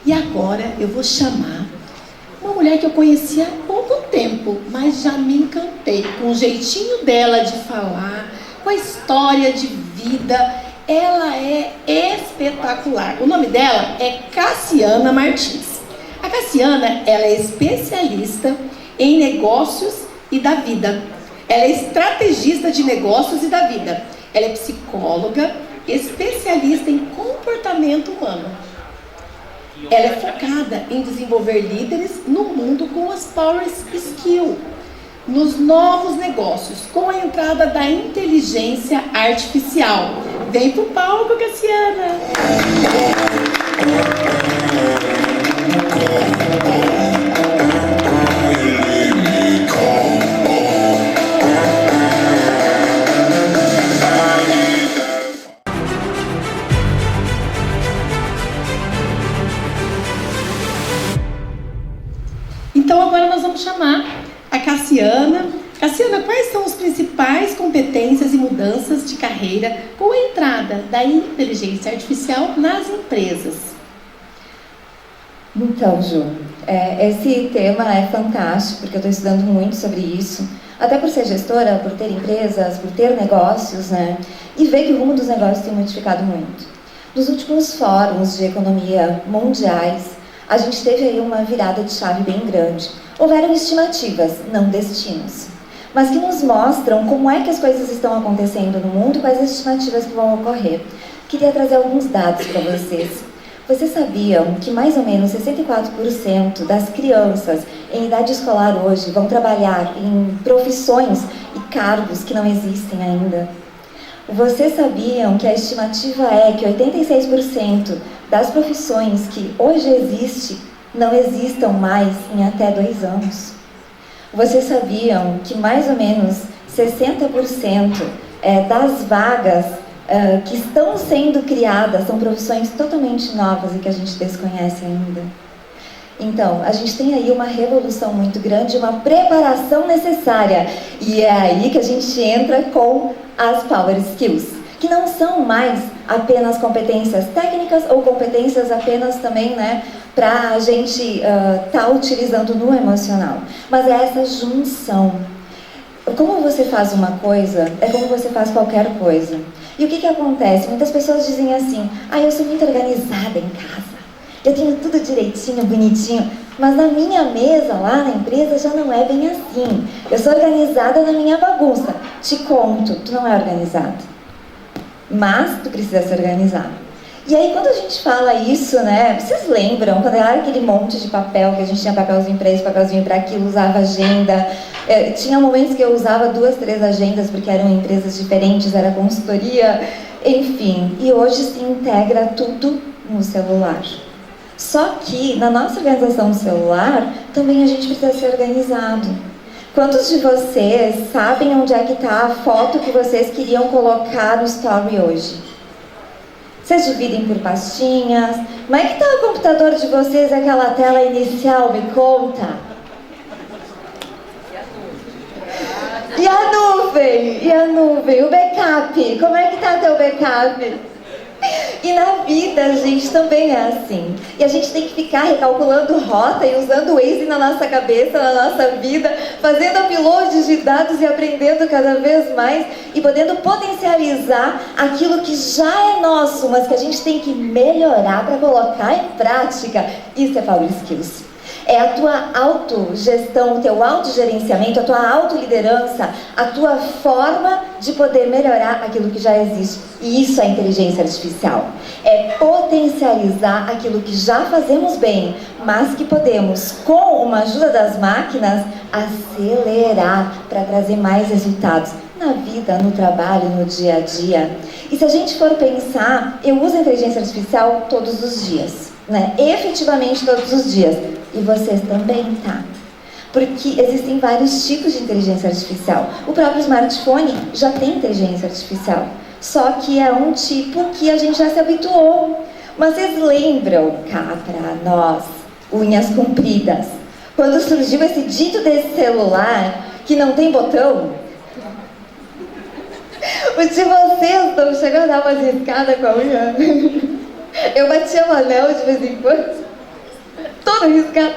E agora eu vou chamar uma mulher que eu conheci há pouco tempo, mas já me encantei com o jeitinho dela de falar, com a história de vida. Ela é espetacular. O nome dela é Cassiana Martins. A Cassiana, ela é especialista em negócios e da vida. Ela é estrategista de negócios e da vida. Ela é psicóloga, especialista em comportamento humano. Ela é focada em desenvolver líderes no mundo com as Power Skills, nos novos negócios, com a entrada da inteligência artificial. Vem pro palco, Cassiana! Então agora nós vamos chamar a Cassiana. Cassiana, quais são as principais competências e mudanças de carreira com a entrada da inteligência artificial nas empresas? Então, Ju, esse tema é fantástico, porque eu estou estudando muito sobre isso, até por ser gestora, por ter empresas, por ter negócios, né? E ver que o rumo dos negócios tem modificado muito. Nos últimos fóruns de economia mundiais, a gente teve aí uma virada de chave bem grande. Houveram estimativas, não destinos, mas que nos mostram como é que as coisas estão acontecendo no mundo e quais as estimativas que vão ocorrer. Queria trazer alguns dados para vocês. Vocês sabiam que mais ou menos 64% das crianças em idade escolar hoje vão trabalhar em profissões e cargos que não existem ainda? Vocês sabiam que a estimativa é que 86% das profissões que hoje existem não existam mais em até 2 anos? Vocês sabiam que mais ou menos 60% das vagas que estão sendo criadas são profissões totalmente novas e que a gente desconhece ainda? Então, a gente tem aí uma revolução muito grande, uma preparação necessária. E é aí que a gente entra com as Power Skills, que não são mais apenas competências técnicas ou competências apenas também, né, para a gente tá utilizando no emocional. Mas é essa junção. Como você faz uma coisa, é como você faz qualquer coisa. E o que acontece? Muitas pessoas dizem assim: eu sou muito organizada em casa. Eu tenho tudo direitinho, bonitinho, mas na minha mesa lá na empresa já não é bem assim. Eu sou organizada na minha bagunça. Te conto, tu não é organizado, mas tu precisa se organizar. E aí quando a gente fala isso, né, vocês lembram quando era aquele monte de papel, que a gente tinha papelzinho para isso, papelzinho para aquilo, usava agenda. Tinha momentos que eu usava 2, 3 agendas, porque eram empresas diferentes, era consultoria, enfim. E hoje se integra tudo no celular. Só que na nossa organização do celular, também a gente precisa ser organizado. Quantos de vocês sabem onde é que está a foto que vocês queriam colocar no story hoje? Vocês dividem por pastinhas? Como é que está o computador de vocês, aquela tela inicial? Me conta. E a nuvem? E a nuvem? O backup? Como é que está teu backup? E na vida, a gente também é assim. E a gente tem que ficar recalculando rota e usando o Waze na nossa cabeça, na nossa vida, fazendo uploads de dados e aprendendo cada vez mais e podendo potencializar aquilo que já é nosso, mas que a gente tem que melhorar para colocar em prática. Isso é Power Skills. É a tua autogestão, o teu autogerenciamento, a tua autoliderança, a tua forma de poder melhorar aquilo que já existe. E isso é inteligência artificial. É potencializar aquilo que já fazemos bem, mas que podemos, com uma ajuda das máquinas, acelerar para trazer mais resultados na vida, no trabalho, no dia a dia. E se a gente for pensar, eu uso a inteligência artificial todos os dias, né? Efetivamente todos os dias. E vocês também, tá? Porque existem vários tipos de inteligência artificial. O próprio smartphone já tem inteligência artificial. Só que é um tipo que a gente já se habituou. Mas vocês lembram, cá pra nós, unhas compridas, quando surgiu esse dito desse celular que não tem botão? O de vocês não chegou a dar uma riscada com a unha? Eu batia o anel de vez em quando. todo riscado.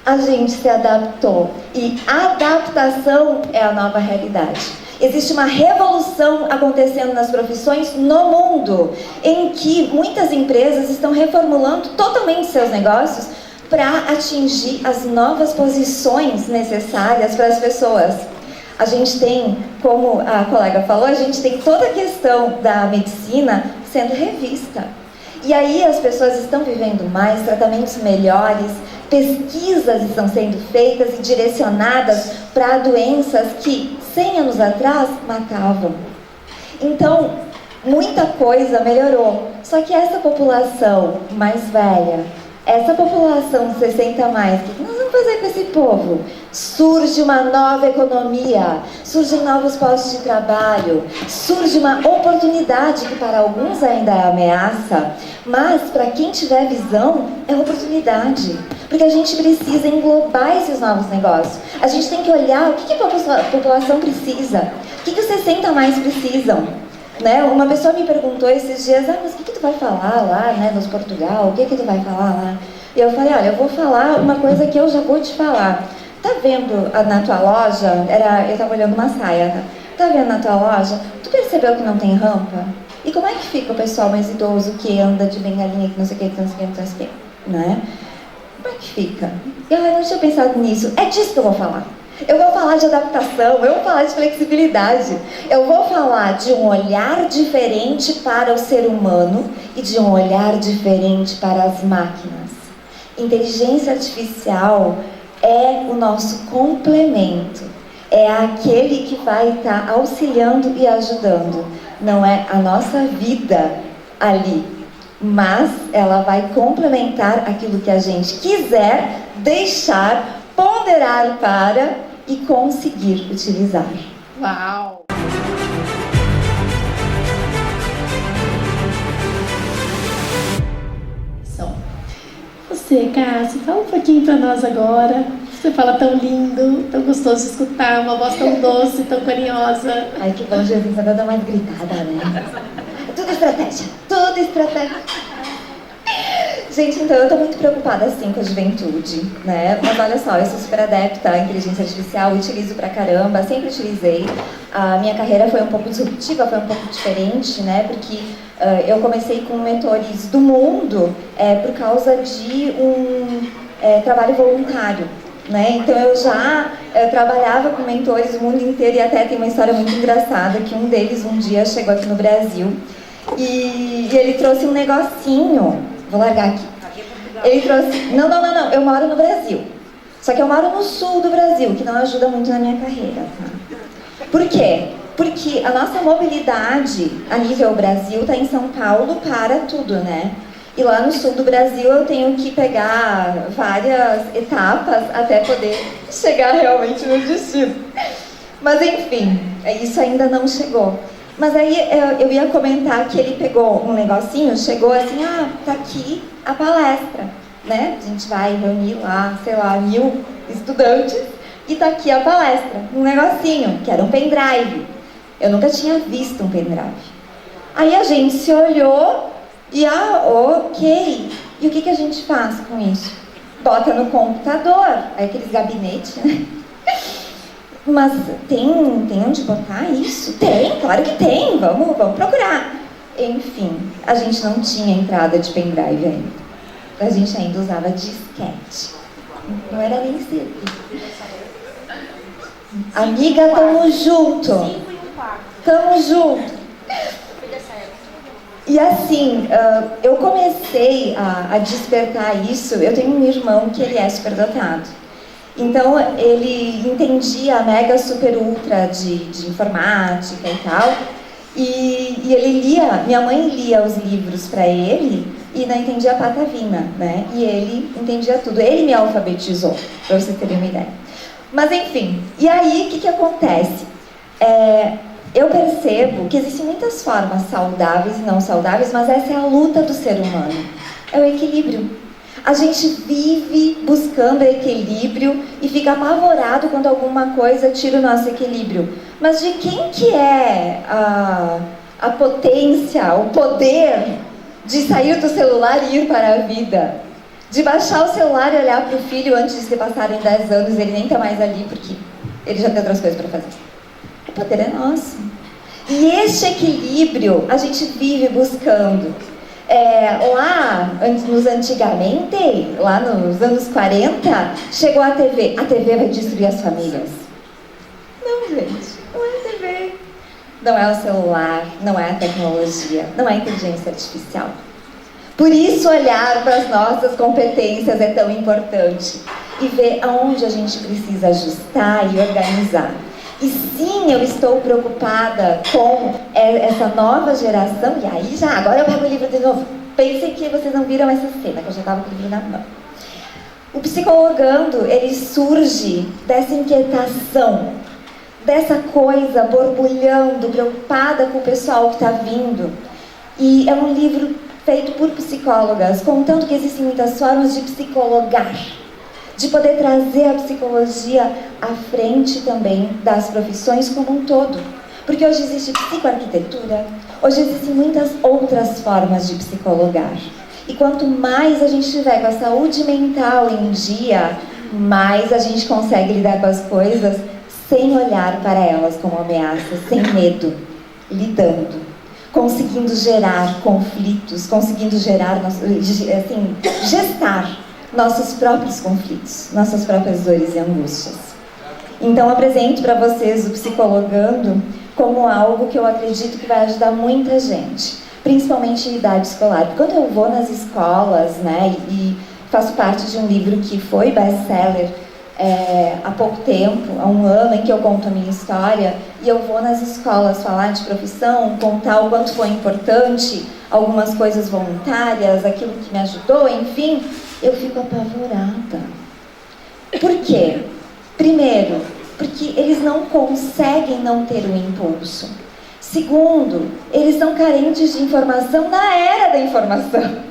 A gente se adaptou e adaptação é a nova realidade. Existe uma revolução acontecendo nas profissões no mundo, em que muitas empresas estão reformulando totalmente seus negócios para atingir as novas posições necessárias para as pessoas. A gente tem, como a colega falou, a gente tem toda a questão da medicina sendo revista. E aí as pessoas estão vivendo mais, tratamentos melhores, pesquisas estão sendo feitas e direcionadas para doenças que 100 anos atrás matavam. Então, muita coisa melhorou. Só que essa população mais velha, essa população de 60 a mais, o que nós vamos fazer com esse povo? Surge uma nova economia, surgem novos postos de trabalho, surge uma oportunidade que para alguns ainda é ameaça, mas para quem tiver visão é oportunidade. Porque a gente precisa englobar esses novos negócios. A gente tem que olhar o que a população precisa, o que os 60 a mais precisam. Né? Uma pessoa me perguntou esses dias, mas o que tu vai falar lá, né, nos Portugal, o que tu vai falar lá? E eu falei, olha, eu vou falar uma coisa que eu já vou te falar. Tá vendo na tua loja, eu tava olhando uma saia, tá vendo na tua loja, tu percebeu que não tem rampa? E como é que fica o pessoal mais idoso que anda de bengalinha, que não sei o que, né? Como é que fica? Eu não tinha pensado nisso, é disso que eu vou falar. Eu vou falar de adaptação, eu vou falar de flexibilidade, eu vou falar de um olhar diferente para o ser humano e de um olhar diferente para as máquinas. Inteligência artificial é o nosso complemento, é aquele que vai estar auxiliando e ajudando, não é a nossa vida ali, mas ela vai complementar aquilo que a gente quiser deixar, ponderar para e conseguir utilizar. Uau! Você, Cássia, fala um pouquinho para nós agora. Você fala tão lindo, tão gostoso de escutar, uma voz tão doce, tão carinhosa. Ai, que bom, Jesus, agora dá mais gritada, né? Tudo estratégia, tudo estratégia. Gente, então eu tô muito preocupada assim com a juventude, né? Mas olha só, eu sou super adepta à inteligência artificial, utilizo pra caramba, sempre utilizei. A minha carreira foi um pouco disruptiva, foi um pouco diferente, né? Porque eu comecei com mentores do mundo por causa de um trabalho voluntário, né? Então eu já trabalhava com mentores do mundo inteiro e até tem uma história muito engraçada que um deles um dia chegou aqui no Brasil e ele trouxe um negocinho. Vou largar aqui. Ele trouxe... Não, eu moro no Brasil. Só que eu moro no sul do Brasil, que não ajuda muito na minha carreira, tá? Por quê? Porque a nossa mobilidade a nível Brasil está em São Paulo para tudo, né? E lá no sul do Brasil eu tenho que pegar várias etapas até poder chegar realmente no destino. Mas enfim, isso ainda não chegou. Mas aí eu ia comentar que ele pegou um negocinho, chegou assim, tá aqui a palestra, né? A gente vai reunir lá, sei lá, 1000 estudantes e tá aqui a palestra. Um negocinho, que era um pendrive. Eu nunca tinha visto um pendrive. Aí a gente se olhou e, ok. E o que a gente faz com isso? Bota no computador, aí aqueles gabinetes, né? Mas tem onde botar isso? Tem, claro que tem, vamos procurar. Enfim, a gente não tinha entrada de pendrive ainda. A gente ainda usava disquete. Não era nem simples. Amiga, tamo junto. Tamo junto. E assim, eu comecei a despertar isso. Eu tenho um irmão que ele é superdotado. Então, ele entendia a mega super ultra de informática e tal. E ele lia, minha mãe lia os livros para ele e não entendia a patavina, né? E ele entendia tudo. Ele me alfabetizou, para vocês terem uma ideia. Mas enfim, e aí o que acontece? Eu percebo que existem muitas formas saudáveis e não saudáveis, mas essa é a luta do ser humano. É o equilíbrio. A gente vive buscando equilíbrio e fica apavorado quando alguma coisa tira o nosso equilíbrio. Mas de quem que é a potência, o poder de sair do celular e ir para a vida? de baixar o celular e olhar para o filho antes de se passarem 10 anos, ele nem está mais ali porque ele já tem outras coisas para fazer. O poder é nosso. E este equilíbrio a gente vive buscando. Lá antigamente, lá nos anos 40, chegou a TV. A TV vai destruir as famílias. Não, gente, não é a TV. Não é o celular, não é a tecnologia, não é a inteligência artificial. Por isso, olhar para as nossas competências é tão importante e ver aonde a gente precisa ajustar e organizar. E sim, eu estou preocupada com essa nova geração. E aí agora eu pego o livro de novo. Pensem que vocês não viram essa cena, que eu já estava com o livro na mão. O Psicologando, ele surge dessa inquietação, dessa coisa borbulhando, preocupada com o pessoal que está vindo. E é um livro feito por psicólogas, contando que existem muitas formas de psicologar, de poder trazer a psicologia à frente também das profissões como um todo. Porque hoje existe psicoarquitetura, hoje existem muitas outras formas de psicologar. E quanto mais a gente tiver com a saúde mental em dia, mais a gente consegue lidar com as coisas sem olhar para elas como ameaças, sem medo, lidando, conseguindo gerar conflitos, conseguindo gerar, assim, gestar nossos próprios conflitos, nossas próprias dores e angústias. Então, apresento para vocês o Psicologando como algo que eu acredito que vai ajudar muita gente, principalmente em idade escolar. Quando eu vou nas escolas, né, e faço parte de um livro que foi best-seller há pouco tempo, há um ano, em que eu conto a minha história, e eu vou nas escolas falar de profissão, contar o quanto foi importante, algumas coisas voluntárias, aquilo que me ajudou, enfim, eu fico apavorada. Por quê? Primeiro, porque eles não conseguem não ter o impulso. Segundo, eles são carentes de informação na era da informação.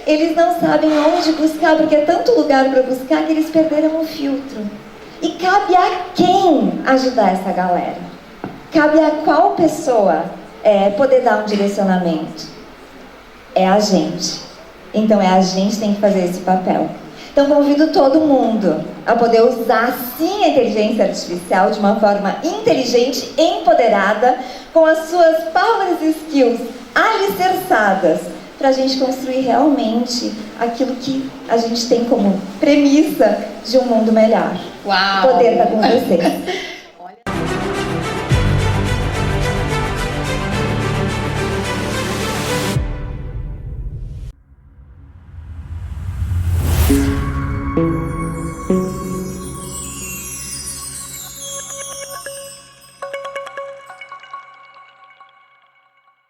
Eles não sabem onde buscar, porque é tanto lugar para buscar que eles perderam o filtro. E cabe a quem ajudar essa galera? Cabe a qual pessoa poder dar um direcionamento? É a gente. Então é a gente que tem que fazer esse papel. Então convido todo mundo a poder usar sim a inteligência artificial de uma forma inteligente, empoderada, com as suas power skills alicerçadas, para a gente construir realmente aquilo que a gente tem como premissa de um mundo melhor. Uau! Poder estar com vocês.